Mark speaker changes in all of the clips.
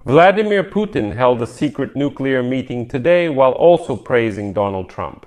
Speaker 1: Vladimir Putin held a secret nuclear meeting today while also praising Donald Trump.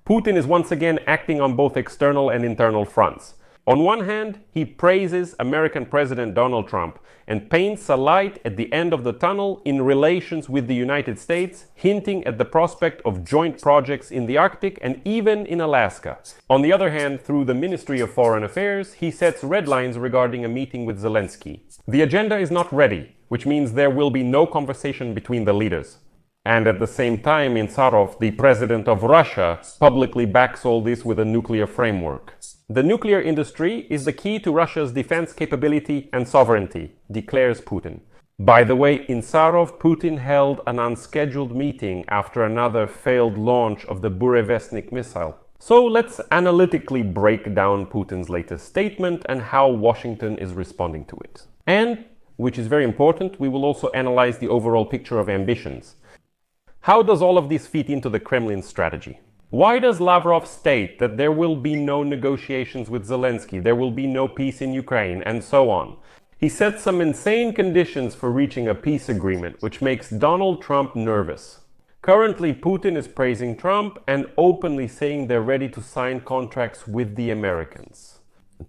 Speaker 1: Putin is once again acting on both external and internal fronts. On one hand, he praises American President Donald Trump and paints a light at the end of the tunnel in relations with the United States, hinting at the prospect of joint projects in the Arctic and even in Alaska. On the other hand, through the Ministry of Foreign Affairs, he sets red lines regarding a meeting with Zelensky. The agenda is not ready, which means there will be no conversation between the leaders. And at the same time, in Sarov, the president of Russia publicly backs all this with a nuclear framework. The nuclear industry is the key to Russia's defense capability and sovereignty, declares Putin. By the way, in Sarov, Putin held an unscheduled meeting after another failed launch of the Burevestnik missile. So let's analytically break down Putin's latest statement and how Washington is responding to it. And, which is very important, we will also analyze the overall picture of ambitions. How does all of this fit into the Kremlin strategy? Why does Lavrov state that there will be no negotiations with Zelensky, there will be no peace in Ukraine, and so on? He sets some insane conditions for reaching a peace agreement, which makes Donald Trump nervous. Currently, Putin is praising Trump and openly saying they're ready to sign contracts with the Americans.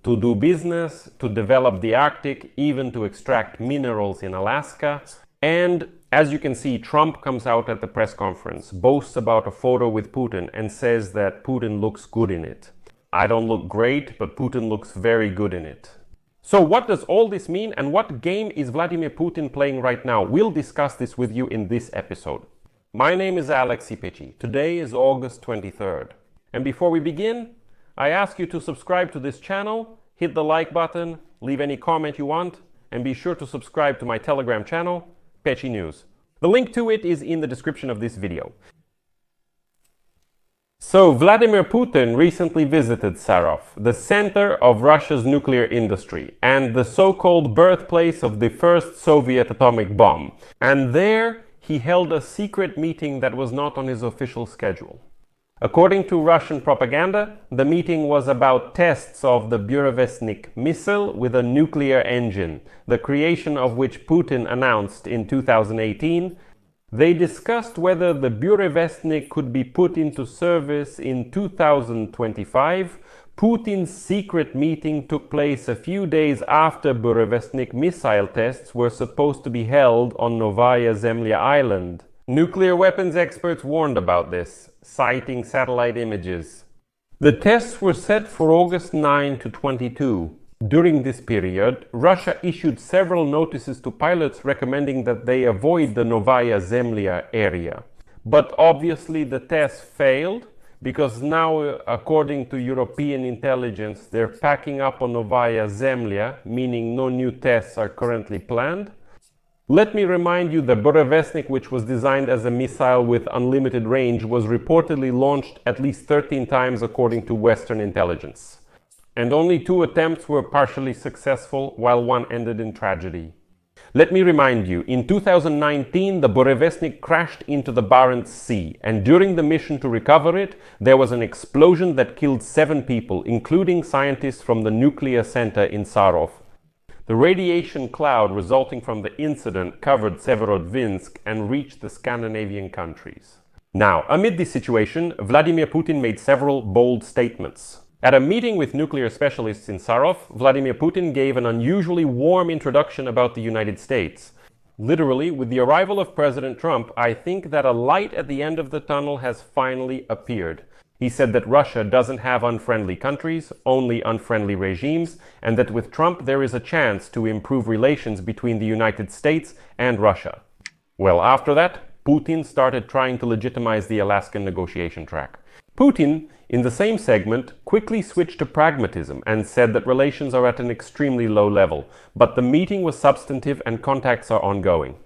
Speaker 1: To do business, to develop the Arctic, even to extract minerals in Alaska. And as you can see, Trump comes out at the press conference, boasts about a photo with Putin and says that Putin looks good in it. I don't look great, but Putin looks very good in it. So what does all this mean and what game is Vladimir Putin playing right now? We'll discuss this with you in this episode. My name is Alexei Pechi. Today is August 23rd. And before we begin, I ask you to subscribe to this channel, hit the like button, leave any comment you want, and be sure to subscribe to my Telegram channel, Pechi News. The link to it is in the description of this video. So, Vladimir Putin recently visited Sarov, the center of Russia's nuclear industry and the so-called birthplace of the first Soviet atomic bomb. And there, he held a secret meeting that was not on his official schedule. According to Russian propaganda, the meeting was about tests of the Burevestnik missile with a nuclear engine, the creation of which Putin announced in 2018. They discussed whether the Burevestnik could be put into service in 2025. Putin's secret meeting took place a few days after Burevestnik missile tests were supposed to be held on Novaya Zemlya Island. Nuclear weapons experts warned about this, citing satellite images. The tests were set for August 9 to 22. During this period, Russia issued several notices to pilots recommending that they avoid the Novaya Zemlya area. But obviously the tests failed, because now, according to European intelligence, they're packing up on Novaya Zemlya, meaning no new tests are currently planned. Let me remind you that Burevestnik, which was designed as a missile with unlimited range, was reportedly launched at least 13 times according to Western intelligence. And only 2 attempts were partially successful, while one ended in tragedy. Let me remind you, in 2019 the Burevestnik crashed into the Barents Sea, and during the mission to recover it, there was an explosion that killed 7 people, including scientists from the nuclear center in Sarov. The radiation cloud resulting from the incident covered Severodvinsk and reached the Scandinavian countries. Now, amid this situation, Vladimir Putin made several bold statements. At a meeting with nuclear specialists in Sarov, Vladimir Putin gave an unusually warm introduction about the United States. Literally, with the arrival of President Trump, I think that a light at the end of the tunnel has finally appeared. He said that Russia doesn't have unfriendly countries, only unfriendly regimes, and that with Trump there is a chance to improve relations between the United States and Russia. Well, after that, Putin started trying to legitimize the Alaskan negotiation track. Putin, in the same segment, quickly switched to pragmatism and said that relations are at an extremely low level, but the meeting was substantive and contacts are ongoing.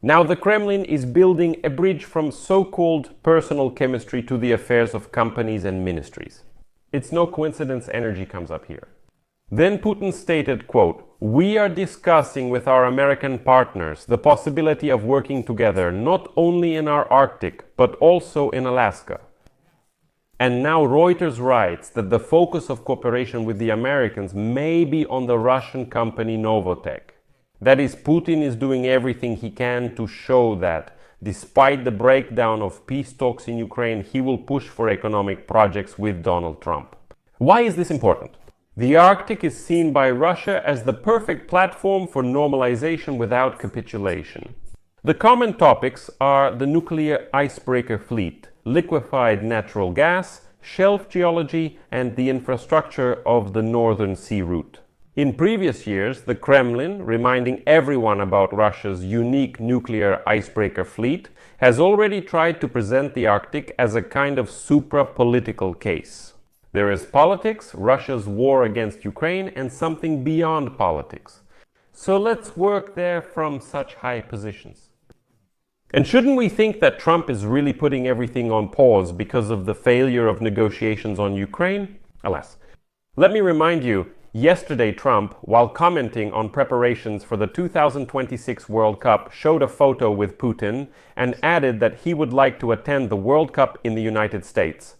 Speaker 1: Now the Kremlin is building a bridge from so-called personal chemistry to the affairs of companies and ministries. It's no coincidence energy comes up here. Then Putin stated, quote, "We are discussing with our American partners the possibility of working together not only in our Arctic, but also in Alaska." And now Reuters writes that the focus of cooperation with the Americans may be on the Russian company Novotech. That is, Putin is doing everything he can to show that, despite the breakdown of peace talks in Ukraine, he will push for economic projects with Donald Trump. Why is this important? The Arctic is seen by Russia as the perfect platform for normalization without capitulation. The common topics are the nuclear icebreaker fleet, liquefied natural gas, shelf geology, and the infrastructure of the Northern Sea route. In previous years, the Kremlin, reminding everyone about Russia's unique nuclear icebreaker fleet, has already tried to present the Arctic as a kind of supra-political case. There is politics, Russia's war against Ukraine, and something beyond politics. So let's work there from such high positions. And shouldn't we think that Trump is really putting everything on pause because of the failure of negotiations on Ukraine? Alas. Let me remind you, yesterday Trump, while commenting on preparations for the 2026 World Cup, showed a photo with Putin and added that he would like to attend the World Cup in the United States.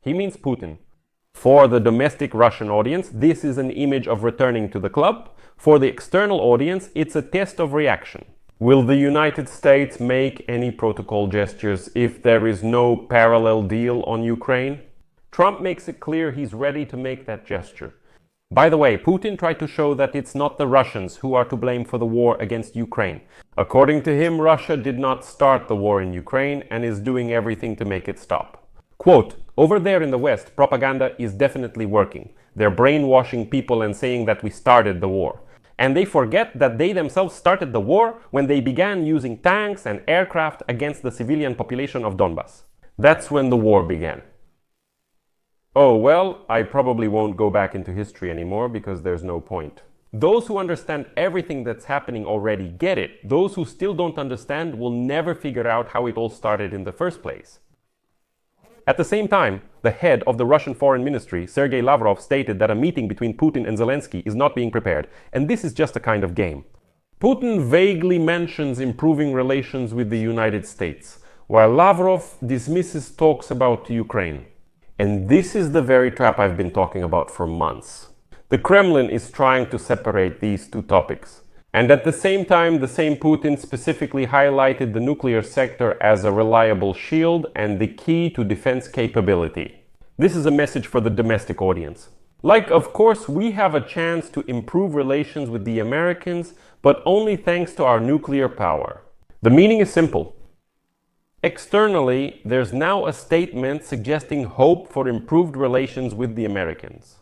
Speaker 1: He means Putin. For the domestic Russian audience, this is an image of returning to the club. For the external audience, it's a test of reaction. Will the United States make any protocol gestures if there is no parallel deal on Ukraine? Trump makes it clear he's ready to make that gesture. By the way, Putin tried to show that it's not the Russians who are to blame for the war against Ukraine. According to him, Russia did not start the war in Ukraine and is doing everything to make it stop. Quote, over there in the West, propaganda is definitely working. They're brainwashing people and saying that we started the war. And they forget that they themselves started the war when they began using tanks and aircraft against the civilian population of Donbas. That's when the war began. Oh, well, I probably won't go back into history anymore because there's no point. Those who understand everything that's happening already get it. Those who still don't understand will never figure out how it all started in the first place. At the same time, the head of the Russian Foreign Ministry, Sergei Lavrov, stated that a meeting between Putin and Zelensky is not being prepared, and this is just a kind of game. Putin vaguely mentions improving relations with the United States, while Lavrov dismisses talks about Ukraine. And this is the very trap I've been talking about for months. The Kremlin is trying to separate these two topics. And at the same time, the same Putin specifically highlighted the nuclear sector as a reliable shield and the key to defense capability. This is a message for the domestic audience. Like, of course, we have a chance to improve relations with the Americans, but only thanks to our nuclear power. The meaning is simple. Externally, there's now a statement suggesting hope for improved relations with the Americans.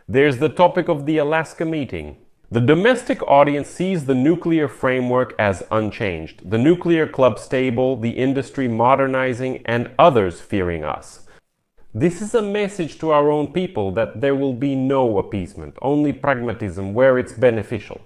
Speaker 1: There's the topic of the Alaska meeting. The domestic audience sees the nuclear framework as unchanged, the nuclear club stable, the industry modernizing, and others fearing us. This is a message to our own people that there will be no appeasement, only pragmatism where it's beneficial.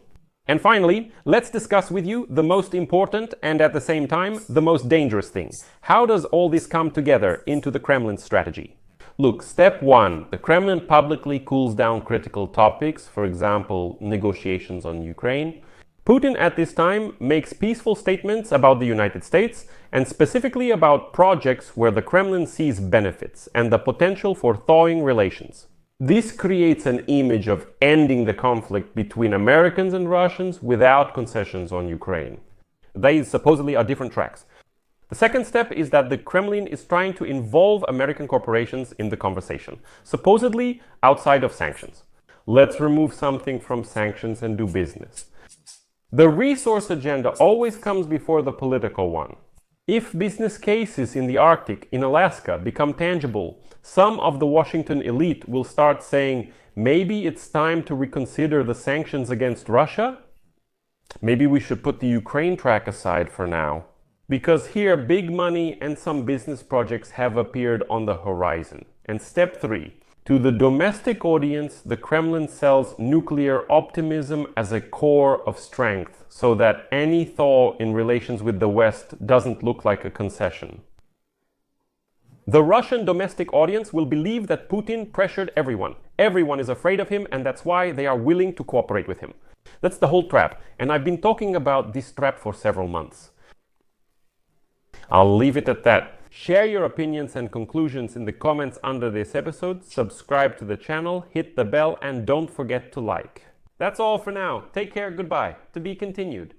Speaker 1: And finally, let's discuss with you the most important and at the same time the most dangerous thing. How does all this come together into the Kremlin strategy? Look, step one, the Kremlin publicly cools down critical topics, for example, negotiations on Ukraine. Putin at this time makes peaceful statements about the United States and specifically about projects where the Kremlin sees benefits and the potential for thawing relations. This creates an image of ending the conflict between Americans and Russians without concessions on Ukraine. These supposedly are different tracks. The second step is that the Kremlin is trying to involve American corporations in the conversation, supposedly outside of sanctions. Let's remove something from sanctions and do business. The resource agenda always comes before the political one. If business cases in the Arctic, in Alaska, become tangible, some of the Washington elite will start saying, maybe it's time to reconsider the sanctions against Russia? Maybe we should put the Ukraine track aside for now. Because here, big money and some business projects have appeared on the horizon. And step three, to the domestic audience, the Kremlin sells nuclear optimism as a core of strength, so that any thaw in relations with the West doesn't look like a concession. The Russian domestic audience will believe that Putin pressured everyone. Everyone is afraid of him, and that's why they are willing to cooperate with him. That's the whole trap, and I've been talking about this trap for several months. I'll leave it at that. Share your opinions and conclusions in the comments under this episode, subscribe to the channel, hit the bell, and don't forget to like. That's all for now. Take care, goodbye. To be continued.